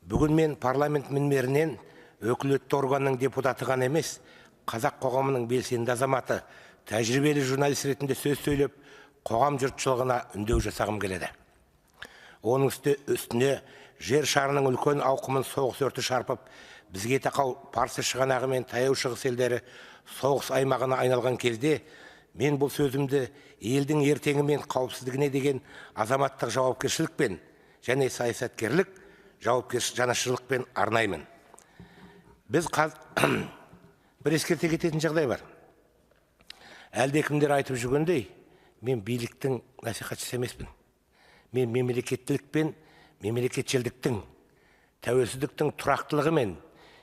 Бүгін мен парламент мінберінен өкілетті органның депутаты ғана емес, қазақ қоғамының белсенді азаматы, тәжірибелі журналист ретінде сөз сөйлеп, қоғам жұртшылығына үндеу жасағым келеді. Оның үстіне жер шарының үлкен ауқымын соғыс өрті шарпып, бізге тақау Парсы шығанағы мен таяу шығыс елдері соғыс аймағына айналған кезде, мен бұл сөзімді елдің ертеңі мен қауіпсіздігіне деген азаматтық жауапкершілікпен және саясаткерлік жанашырлықпен арнаймын. Біз бір ескерте кететін жағдай бар. Әлдекімдер айтып жүргендей, мен биліктің насихатшысы емеспін. Мен мемлекеттілік пен мемлекетшілдіктің, тәуелсіздіктің тұрақтылығы мен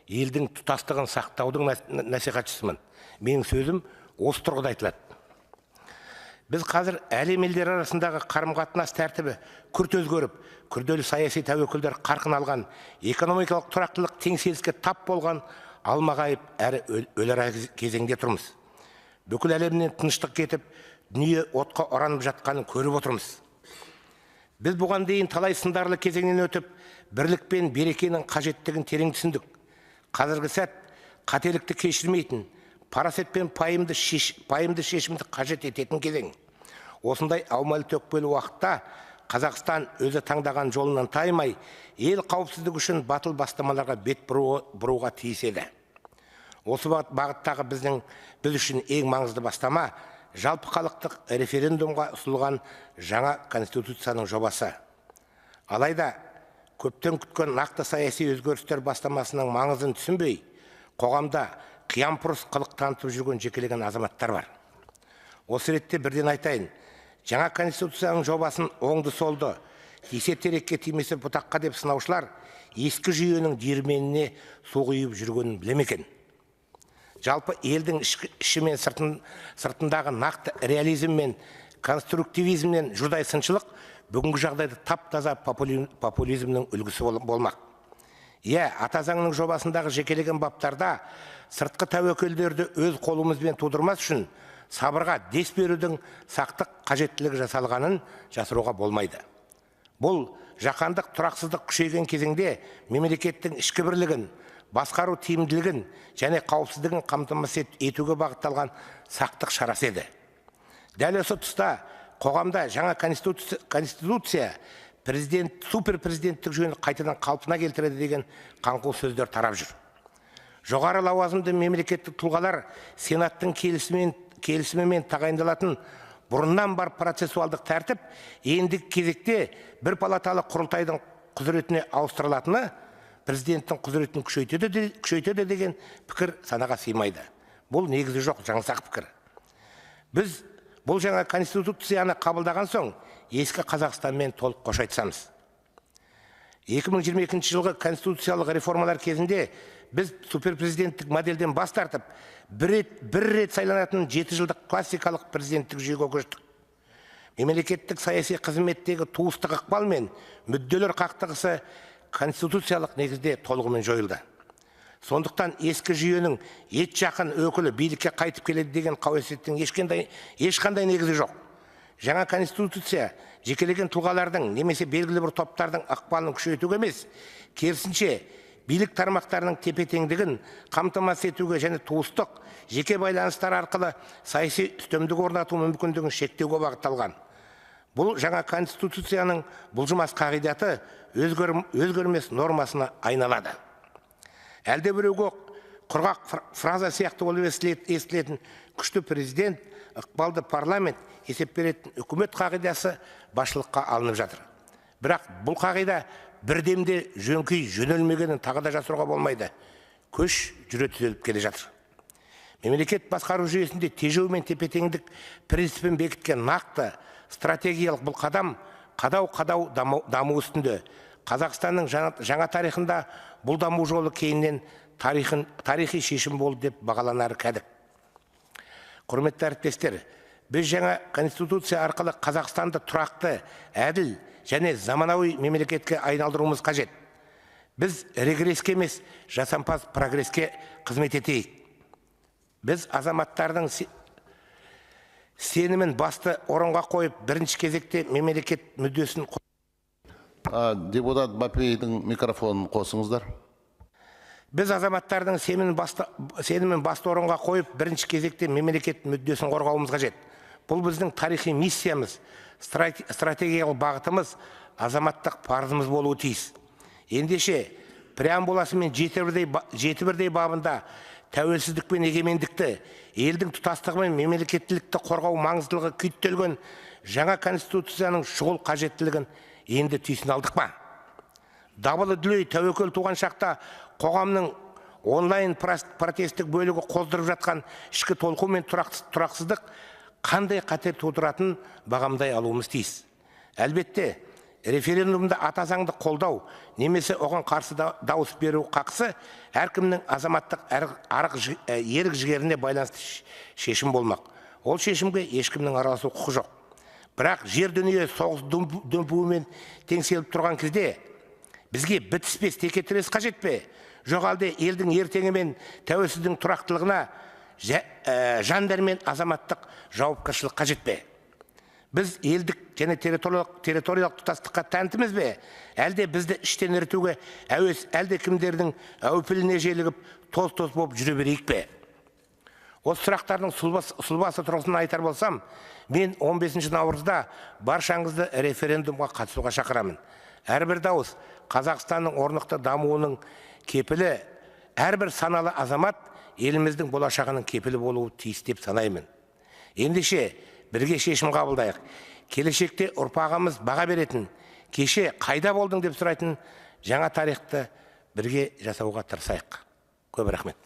елдің тұтастығын сақтаудың насихатшысымын. Менің сөзім осы тұрғыда айтылады. Біз қазір әлем елдері арасындағы қарым-қатынас тәртібі күрт өзгеріп, күрделі саяси тәуекелдер қарқын алған, экономикалық тұрақтылық теңселіске тап болған алмағайып әрі өлара кезеңде тұрмыз. Бүкіл әлемнен тыныштық кетіп, дүние отқа оранып жатқанын көріп отырмыз. Біз бұған дейін талай сындарлы кезеңнен өтіп, бірлік пен берекенің қажеттігін терең түсіндік. Қазіргі сәт қателікті кешірмейтін, парасет пен пайымды шешімді қажет ететін кезең. Осындай аумалы төкпелі уақытта Қазақстан өзі таңдаған жолынан таймай, ел қауіпсіздігі үшін батыл бастамаларға бет бұруға тиіс еді. Осы бағыттағы біз үшін ең маңызды бастама жалпы халықтық референдумға ұсынылған жаңа конституцияның жобасы. Алайда көптен күткен нақты саяси өзгерістер бастамасының маңызын түсінбей, қоғамда қиямпұрыс қылық танытып жүрген жекелеген азаматтар бар. Осы ретте бірден айтайын, жаңа конституцияның жобасын оңды-солды, тисе терекке тимесе бұтаққа деп сынаушылар ескі жүйенің диірменіне су құйып жүргенін біле екен. Жалпы елдің іші мен сыртындағы нақты реализм мен конструктивизмнен жұрдай сыншылық бүгінгі жағдайда тап-таза популизмнің үлгісі болмақ. Ата заңның жобасындағы жекелеген баптарда сыртқы тәуекелдерді өз қолымызбен тудырмас үшін сабырға дес берудің сақтық қажеттілігі жасалғанын жасыруға болмайды. Бұл жаһандық тұрақсыздық күшейген кезеңде мемлекеттің ішкі бірлігін, басқару тиімділігін және қауіпсіздігін қамтамасыз етуге бағытталған сақтық шарасы еді. Дәл осы тұста қоғамда жаңа конституция суперпрезиденттік жүйені қайтадан қалпына келтіреді деген қаңқу сөздер тарап жүр. Жоғары лауазымды мемлекеттік тұлғалар сенаттың келісімімен тағайындалатын бұрыннан бар процессуалдық тәртіп ендігі кезекте бір палаталы құрылтайдың құзыретіне ауыстырылатыны президенттің құзыретін күшейтеді деген пікір санаға сыймайды. Бұл негізі жоқ жаңсақ пікір. Біз бұл жаңа конституцияны қабылдаған соң ескі Қазақстанмен толық қош айтысамыз. 2022 жылғы конституциялық реформалар кезінде біз суперпрезиденттік моделден бас тартып, бір рет сайланатын 7 жылдық классикалық президенттік жүйеге көштік. Мемлекеттік саяси қызметтегі туыстық ықпал мен мүдделер қақтығысы конституциялық негізде толығымен жойылды. Сондықтан ескі жүйенің ет жақын өкілі билікке қайтып келеді деген қауесеттің ешқандай негізі жоқ. Жаңа конституция жекелеген тұлғалардың немесе белгілі бір топтардың ықпалын күшейтуге емес, керісінше билік тармақтарының тепе-теңдігін қамтамасыз етуге және туыстық, жеке байланыстар арқылы саяси үстемдік орнату мүмкіндігін шектеуге бағытталған. Бұл жаңа конституцияның бұлжымас қағидаты өзгермес нормасына айналады. Әлде біреуге құрғақ фраза сияқты болып естілетін күшті президент, ықпалды парламент, есеп беретін үкімет қағидасы басшылыққа алынып жатыр. Бірақ бұл қағида бірдемде жөнкей жөнелмегенін тағы да жасыруға болмайды. Көш жүре түзеліп келе жатыр. Мемлекет басқару жүйесінде тежеу мен тепе-теңдік принципін бекіткен нақты стратегиялық бұл қадам қадау даму үстінде. Қазақстанның жаңа тарихында бұл даму жолы кейіннен тарихи шешім болды деп бағаланары кәдік. Құрметті әріптестер, біз жаңа конституция арқылы Қазақстанды тұрақты, әділ және заманауи мемлекетке айналдыруымыз қажет. Біз регресске емес, жасампаз прогресске қызмет етейік. Біз азаматтардың сенімін басты орынға қойып, бірінші кезекте мемлекет мүддесін Депутат Бапейдің микрофонын қосыңыздар. Біз азаматтардың сенімін басты орынға қойып, бірінші кезекте мемлекет мүддесін қорғауымыз қажет. Бұл біздің тарихи миссиямыз, стратегиялық бағытымыз, азаматтық парызымыз болуы тиіс. Ендеше, преамбуласы мен жеті бірдей бабында тәуелсіздік пен егемендікті, елдің тұтастығы мен мемлекеттілікті қорғау маңыздылығы күйттелген жаңа конституцияның шұғыл қажеттілігін енді түйсін алдық па? Дабылы дүлей тәуекел туған шақта қоғамның онлайн протесттік бөлігі қоздырып жатқан ішкі толқу мен тұрақсыздық қандай қатер тудыратын бағамдай алуымыз тиіс. Әлбетте, референдумда ата заңды қолдау немесе оған қарсы дауыс беру қақысы әркімнің азаматтық ерік жігеріне байланысты шешім болмақ. Ол шешімге ешкімнің араласу құқы жоқ. Бірақ жер дүние соғыс дүмпуімен теңселіп тұрған кезде бізге бітіспес текетірес қажет пе? Жоқ әлде елдің ертеңі мен тәуелсіздің тұрақтылығына жан дәрмен азаматтық жауапкершілік қажет пе? Біз елдік және территориялық тұтастыққа тәнтіміз бе? Әлде бізді іштен ірітуге әуес әлде кімдердің әупіліне желігіп тоз-тоз болып жүре берейік пе? Осы сұрақтардың сұлбасы тұрғысынан айтар болсам, мен 15 наурызда баршаңызды референдумға қатысуға шақырамын. Әрбір дауыс Қазақстанның орнықты дамуының кепілі, әрбір саналы азамат еліміздің болашағының кепілі болуы тиіс деп санаймын. Ендеше бірге шешім қабылдайық. Келешекте ұрпағымыз баға беретін, кеше қайда болдың деп сұрайтын жаңа тарихты бірге жасауға тырысайық. Көп рахмет.